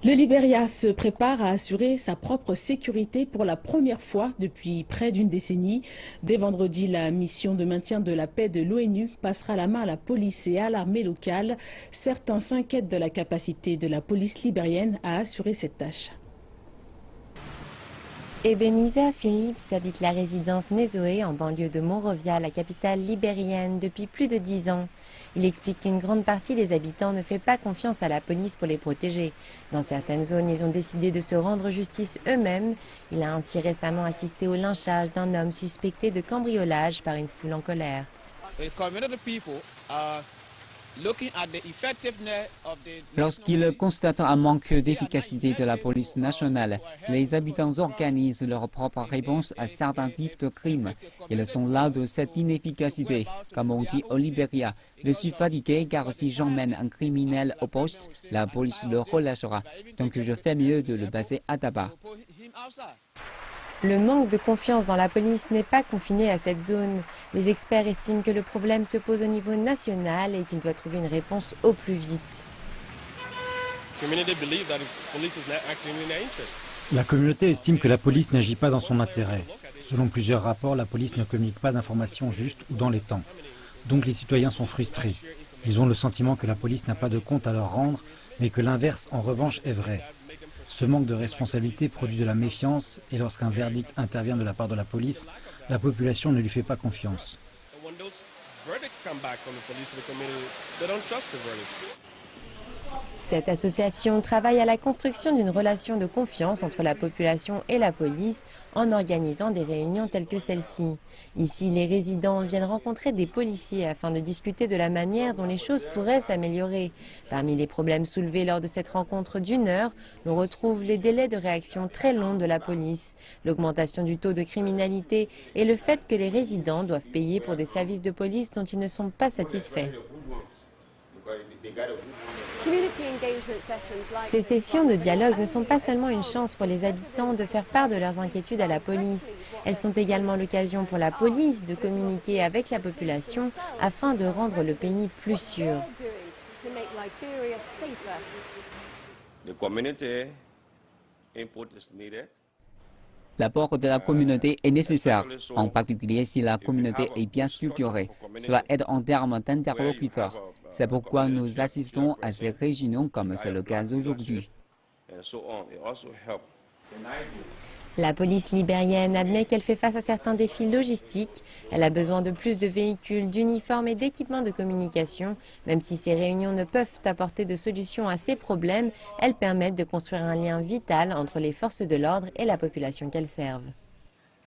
Le Libéria se prépare à assurer sa propre sécurité pour la première fois depuis près d'une décennie. Dès vendredi, la mission de maintien de la paix de l'ONU passera la main à la police et à l'armée locale. Certains s'inquiètent de la capacité de la police libérienne à assurer cette tâche. Ebenezer Phillips habite la résidence Nézoé en banlieue de Monrovia, la capitale libérienne, depuis plus de 10 ans. Il explique qu'une grande partie des habitants ne fait pas confiance à la police pour les protéger. Dans certaines zones, ils ont décidé de se rendre justice eux-mêmes. Il a ainsi récemment assisté au lynchage d'un homme suspecté de cambriolage par une foule en colère. Lorsqu'ils constatent un manque d'efficacité de la police nationale, les habitants organisent leur propre réponse à certains types de crimes. Ils sont là de cette inefficacité. Comme on dit au Libéria, je suis fatigué car si j'emmène un criminel au poste, la police le relâchera. Donc je fais mieux de le passer à tabac. Le manque de confiance dans la police n'est pas confiné à cette zone. Les experts estiment que le problème se pose au niveau national et qu'il doit trouver une réponse au plus vite. La communauté estime que la police n'agit pas dans son intérêt. Selon plusieurs rapports, la police ne communique pas d'informations justes ou dans les temps. Donc les citoyens sont frustrés. Ils ont le sentiment que la police n'a pas de compte à leur rendre, mais que l'inverse en revanche est vrai. Ce manque de responsabilité produit de la méfiance et lorsqu'un verdict intervient de la part de la police, la population ne lui fait pas confiance. Cette association travaille à la construction d'une relation de confiance entre la population et la police en organisant des réunions telles que celle-ci. Ici, les résidents viennent rencontrer des policiers afin de discuter de la manière dont les choses pourraient s'améliorer. Parmi les problèmes soulevés lors de cette rencontre d'une heure, l'on retrouve les délais de réaction très longs de la police, l'augmentation du taux de criminalité et le fait que les résidents doivent payer pour des services de police dont ils ne sont pas satisfaits. Ces sessions de dialogue ne sont pas seulement une chance pour les habitants de faire part de leurs inquiétudes à la police. Elles sont également l'occasion pour la police de communiquer avec la population afin de rendre le pays plus sûr. L'apport de la communauté est nécessaire, en particulier si la communauté est bien structurée. Cela aide en termes d'interlocuteurs. C'est pourquoi nous assistons à ces réunions comme c'est le cas aujourd'hui. La police libérienne admet qu'elle fait face à certains défis logistiques. Elle a besoin de plus de véhicules, d'uniformes et d'équipements de communication. Même si ces réunions ne peuvent apporter de solutions à ces problèmes, elles permettent de construire un lien vital entre les forces de l'ordre et la population qu'elles servent.